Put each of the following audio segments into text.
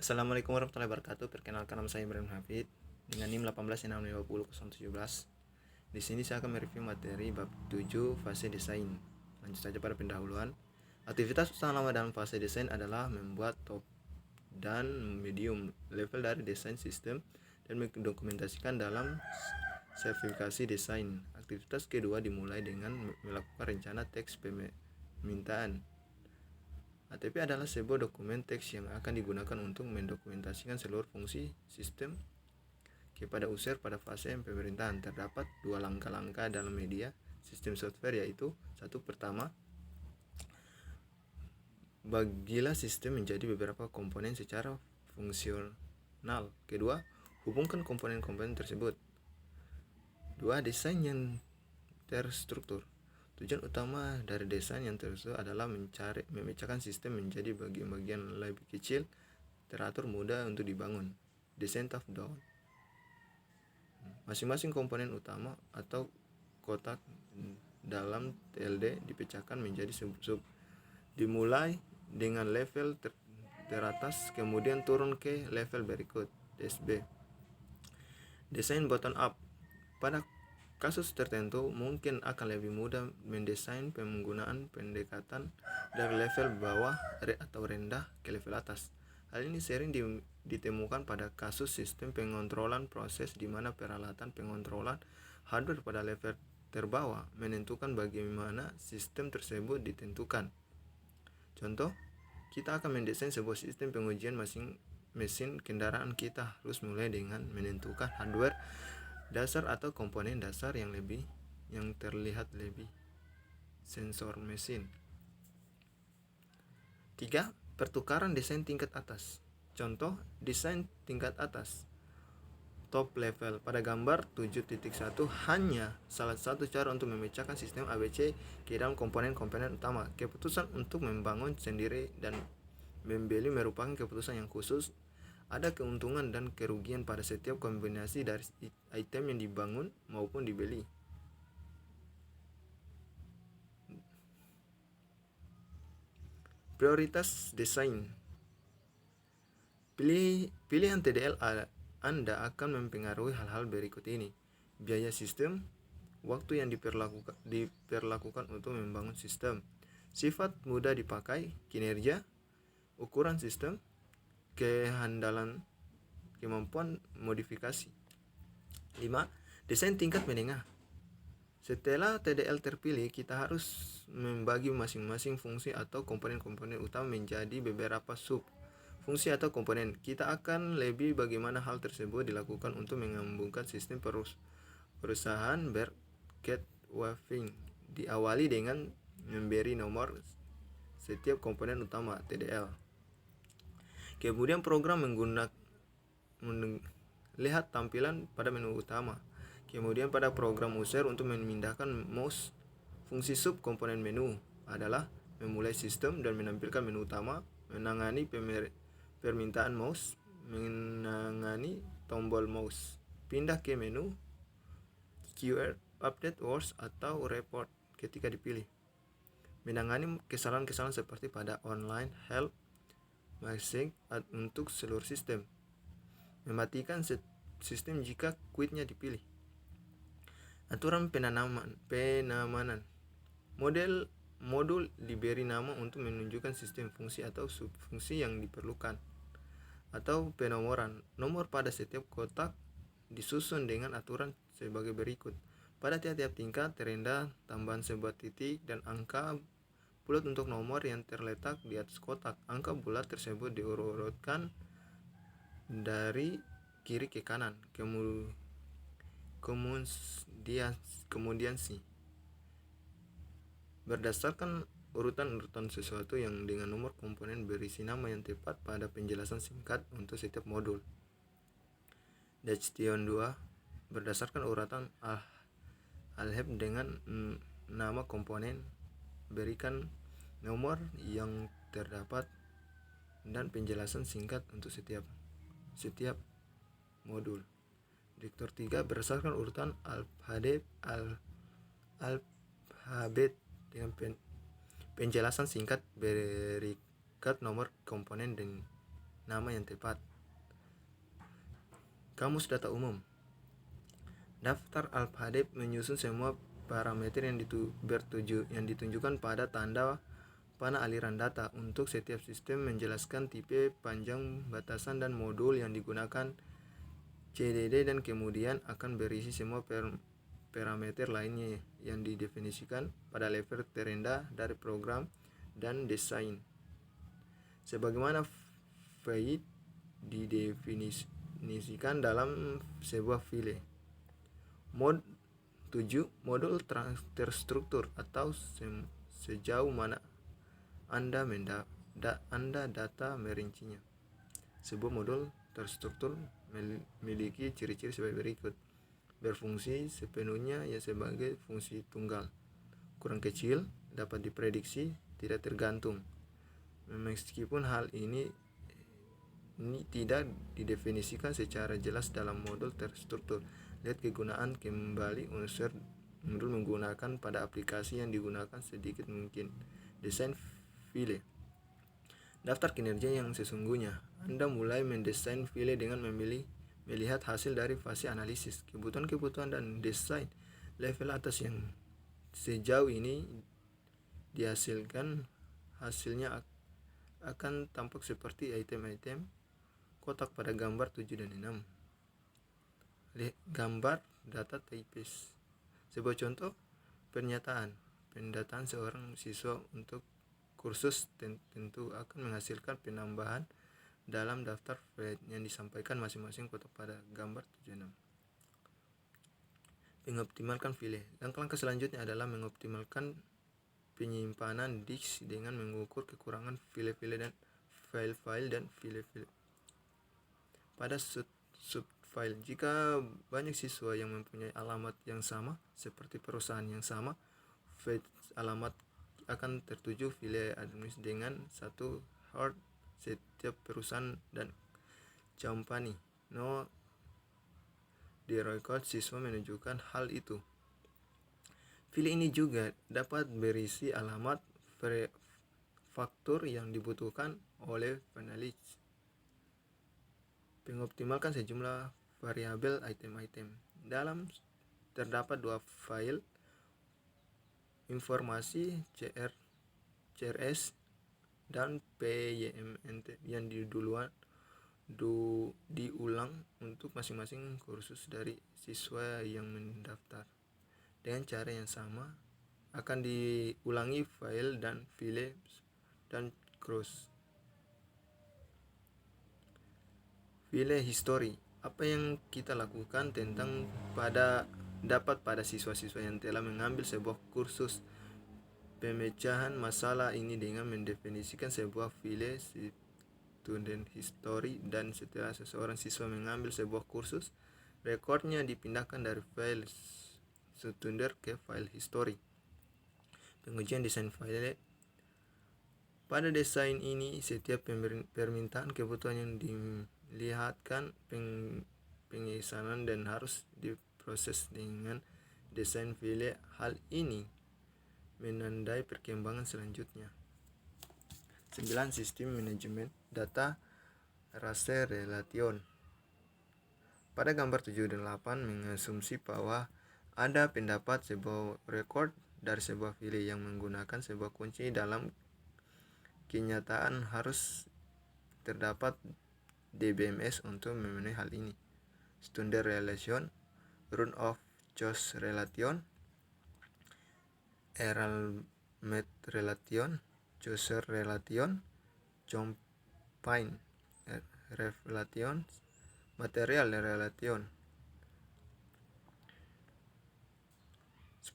Assalamualaikum warahmatullahi wabarakatuh. Perkenalkan, nama saya Ibrahim Hafid dengan NIM 18650017. Di sini saya akan mereview materi bab 7 fase desain. Lanjut saja pada pendahuluan. Aktivitas utama dalam fase desain adalah membuat top dan medium level dari desain sistem dan mendokumentasikan dalam sertifikasi desain. Aktivitas kedua dimulai dengan melakukan rencana teks permintaan. ATP adalah sebuah dokumen teks yang akan digunakan untuk mendokumentasikan seluruh fungsi sistem kepada user pada fase pemerintahan. Terdapat dua langkah-langkah dalam media sistem software, yaitu satu, pertama, bagilah sistem menjadi beberapa komponen secara fungsional. Kedua, hubungkan komponen-komponen tersebut. Dua, desain yang terstruktur. Tujuan utama dari desain yang terstruktur adalah memecahkan sistem menjadi bagian-bagian lebih kecil, teratur, mudah untuk dibangun. Desain top down. Masing-masing komponen utama atau kotak dalam TLD dipecahkan menjadi sub-sub. Dimulai dengan level teratas, kemudian turun ke level berikut. DSB. Desain bottom up. Pada kasus tertentu mungkin akan lebih mudah mendesain penggunaan pendekatan dari level bawah atau rendah ke level atas. Hal ini sering ditemukan pada kasus sistem pengontrolan proses di mana peralatan pengontrolan hardware pada level terbawah menentukan bagaimana sistem tersebut ditentukan. Contoh, kita akan mendesain sebuah sistem pengujian mesin kendaraan. Kita harus mulai dengan menentukan hardware dasar atau komponen dasar yang terlihat lebih sensor mesin. 3. Pertukaran desain tingkat atas. Contoh, desain tingkat atas top level. Pada gambar 7.1 hanya salah satu cara untuk memecahkan sistem ABC ke dalam komponen-komponen utama. Keputusan untuk membangun sendiri dan membeli merupakan keputusan yang khusus. Ada keuntungan dan kerugian pada setiap kombinasi dari item yang dibangun maupun dibeli. Prioritas desain. Pilihan TDL Anda akan mempengaruhi hal-hal berikut ini: biaya sistem, waktu yang diperlakukan untuk membangun sistem, sifat mudah dipakai, kinerja, ukuran sistem, kehandalan, kemampuan modifikasi. 5. Desain tingkat menengah. Setelah TDL terpilih, kita harus membagi masing-masing fungsi atau komponen-komponen utama menjadi beberapa sub fungsi atau komponen. Kita akan lebih bagaimana hal tersebut dilakukan untuk menyambungkan sistem perusahaan Birkett-Waving. Diawali dengan memberi nomor setiap komponen utama TDL. Kemudian program lihat tampilan pada menu utama. Kemudian pada program user untuk memindahkan mouse. Fungsi sub komponen menu adalah memulai sistem dan menampilkan menu utama, menangani permintaan mouse, menangani tombol mouse, pindah ke menu QR, update words atau report ketika dipilih, menangani kesalahan-kesalahan seperti pada online help message untuk seluruh sistem, mematikan sistem jika quitnya dipilih. Aturan penamanan. Modul diberi nama untuk menunjukkan sistem fungsi atau subfungsi yang diperlukan. Atau penomoran. Nomor pada setiap kotak disusun dengan aturan sebagai berikut. Pada tiap-tiap tingkat terendah tambahan sebuah titik dan angka bulat untuk nomor yang terletak di atas kotak. Angka bulat tersebut diurutkan dari kiri ke kanan. Kemudian berdasarkan urutan sesuatu yang dengan nomor komponen berisi nama yang tepat pada penjelasan singkat untuk setiap modul. Dachtion 2 berdasarkan urutan alheb dengan nama komponen, berikan nomor yang terdapat dan penjelasan singkat untuk setiap modul. Vektor 3 berdasarkan urutan alfabet dengan penjelasan singkat, berikan nomor komponen nama yang tepat. Kamus data umum. Daftar alfabet menyusun semua parameter yang ditunjukkan pada tanda panah aliran data. Untuk setiap sistem menjelaskan tipe, panjang, batasan, dan modul yang digunakan CDD, dan kemudian akan berisi semua parameter lainnya yang didefinisikan pada level terendah dari program dan desain. Sebagaimana file didefinisikan dalam sebuah file. Mod 7. Modul terstruktur atau sejauh mana Anda data merincinya. Sebuah modul terstruktur memiliki ciri-ciri sebagai berikut. Berfungsi sepenuhnya sebagai fungsi tunggal. Kurang kecil, dapat diprediksi, tidak tergantung. Meskipun hal ini tidak didefinisikan secara jelas dalam modul terstruktur. Lihat kegunaan kembali unsur modul menggunakan pada aplikasi yang digunakan sedikit mungkin. Desain file. Daftar kinerja yang sesungguhnya. Anda mulai mendesain file dengan melihat hasil dari fase analisis, kebutuhan dan desain level atas yang sejauh ini dihasilkan. Hasilnya akan tampak seperti item-item kotak pada gambar 7 dan 6. Gambar data types. Sebuah contoh pernyataan pendataan seorang siswa untuk kursus tentu akan menghasilkan penambahan dalam daftar file yang disampaikan masing-masing kotak pada gambar 7 dan 6. Mengoptimalkan file. Langkah selanjutnya adalah mengoptimalkan penyimpanan disk dengan mengukur kekurangan file-file dan file-file dan file-file pada subfile. Jika banyak siswa yang mempunyai alamat yang sama seperti perusahaan yang sama, file alamat akan tertuju file administrasi dengan satu hard setiap perusahaan dan company. No di record siswa menunjukkan hal itu. File ini juga dapat berisi alamat faktur yang dibutuhkan oleh penulis. Mengoptimalkan sejumlah variabel item-item. Dalam terdapat dua file informasi CRS dan PYMNT yang diulang untuk masing-masing kursus dari siswa yang mendaftar. Dengan cara yang sama akan diulangi file dan file dan cross. File history. Apa yang kita lakukan tentang dapat pada siswa-siswa yang telah mengambil sebuah kursus. Pemecahan masalah ini dengan mendefinisikan sebuah file student history, dan setelah seseorang siswa mengambil sebuah kursus, rekornya dipindahkan dari file student ke file history. Pengujian desain file. Pada desain ini, setiap permintaan kebutuhan yang dilihatkan pengesanan dan harus diproses dengan desain file. Hal ini menandai perkembangan selanjutnya. 9. Sistem manajemen data raster relation. Pada gambar 7 dan 8 mengasumsi bahwa ada pendapat sebuah record dari sebuah file yang menggunakan sebuah kunci. Dalam kenyataan harus terdapat DBMS untuk memenuhi hal ini. Standard relation, run of choice relation, Eralmet relation, Chaucer relation, Champagne relation, material relation.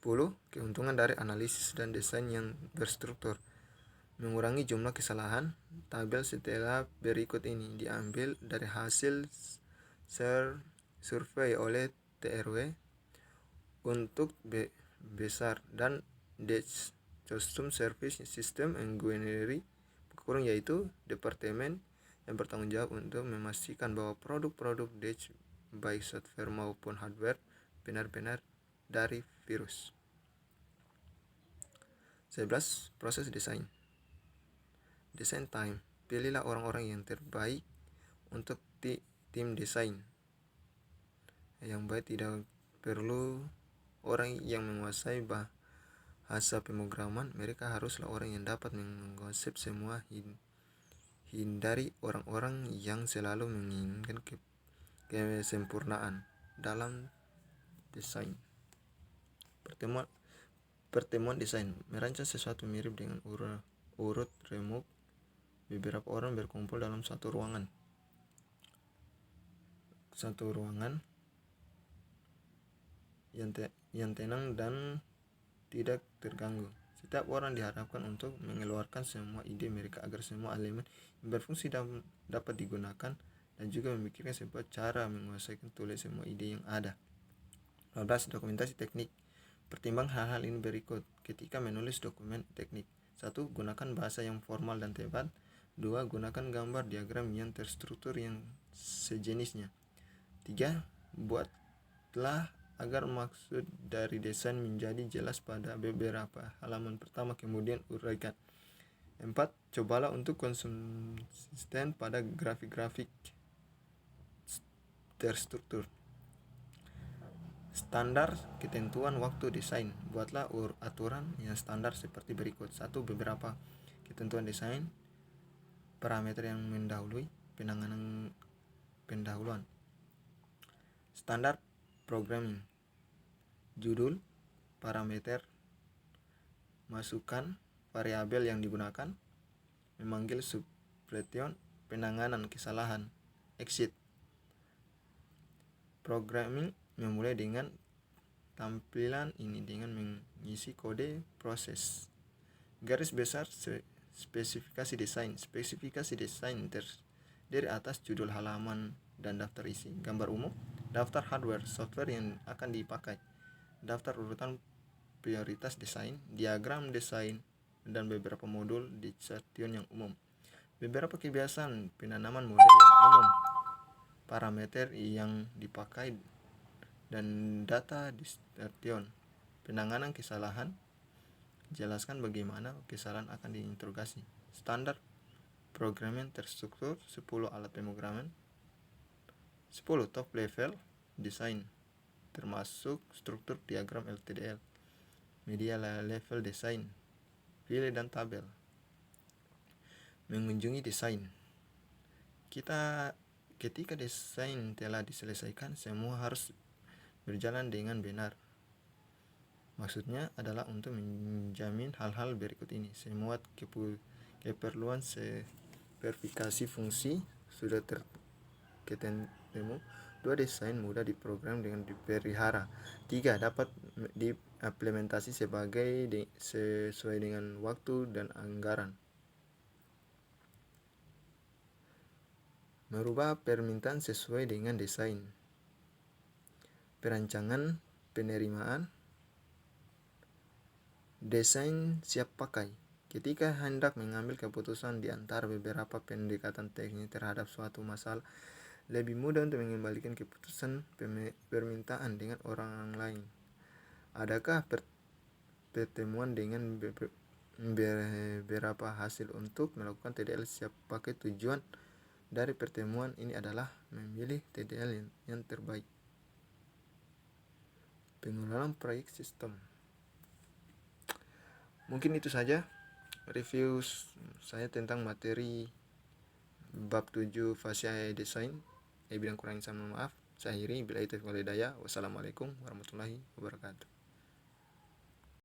10. Keuntungan dari analisis dan desain yang berstruktur. Mengurangi jumlah kesalahan. Tabel setelah berikut ini diambil dari hasil survei oleh TRW untuk besar dan Dutch Custom Service System Engineering, yaitu departemen yang bertanggung jawab untuk memastikan bahwa produk-produk Dutch baik software maupun hardware benar-benar dari virus. 11. Proses desain. Design time. Pilihlah orang-orang yang terbaik untuk tim desain yang baik. Tidak perlu orang yang menguasai bahasa pemrograman, mereka haruslah orang yang dapat mengkonsep semua. Hindari orang-orang yang selalu menginginkan kesempurnaan dalam desain. Pertemuan desain merancang sesuatu mirip dengan urut remuk. Beberapa orang berkumpul dalam satu ruangan yang tenang dan tidak terganggu. Setiap orang diharapkan untuk mengeluarkan semua ide mereka agar semua elemen yang berfungsi dapat digunakan, dan juga memikirkan sebuah cara menguasai tulis semua ide yang ada. 12. Dokumentasi teknik. Pertimbang hal-hal ini berikut ketika menulis dokumen teknik. 1. Gunakan bahasa yang formal dan tepat. 2. Gunakan gambar diagram yang terstruktur yang sejenisnya. 3. Buatlah agar maksud dari desain menjadi jelas pada beberapa halaman pertama, kemudian uraikan. 4. Cobalah untuk konsisten pada grafik-grafik terstruktur. Standar ketentuan waktu desain. Buatlah aturan yang standar seperti berikut. 1. Beberapa ketentuan desain. Parameter yang mendahului pendahuluan. Standar programming. Judul, parameter, masukan, variabel yang digunakan, memanggil subpretion, penanganan kesalahan, exit. Programming memulai dengan tampilan ini dengan mengisi kode proses. Garis besar spesifikasi desain. Spesifikasi desain terdiri atas judul halaman dan daftar isi, gambar umum, daftar hardware, software yang akan dipakai, daftar urutan prioritas desain, diagram desain, dan beberapa modul dissertation yang umum. Beberapa kebiasaan penanaman model yang umum, parameter yang dipakai, dan data dissertation. Penanganan kesalahan. Jelaskan bagaimana kesalahan akan diinterogasi. Standar programming terstruktur. 10 alat pemrograman. 10 top level design, termasuk struktur diagram LTDL, media level design, file dan tabel. Mengunjungi desain. Ketika desain telah diselesaikan, semua harus berjalan dengan benar. Maksudnya adalah untuk menjamin hal-hal berikut ini. Semua keperluan verifikasi fungsi sudah ketemu. 2. Desain mudah diprogram dengan dipelihara. 3. Dapat diimplementasi sesuai dengan waktu dan anggaran. Merubah permintaan sesuai dengan desain. Perancangan penerimaan. Desain siap pakai. Ketika hendak mengambil keputusan di antara beberapa pendekatan teknis terhadap suatu masalah, lebih mudah untuk mengembalikan keputusan permintaan dengan orang lain. Adakah pertemuan dengan beberapa hasil untuk melakukan TDL siap pakai? Tujuan dari pertemuan ini adalah memilih TDL yang terbaik. Pengenalan proyek sistem. Mungkin itu saja review saya tentang materi bab 7 fasya desain. Bila kurang, saya mohon maaf. Saya akhiri. Bila itu walhidayah. Wassalamualaikum warahmatullahi wabarakatuh.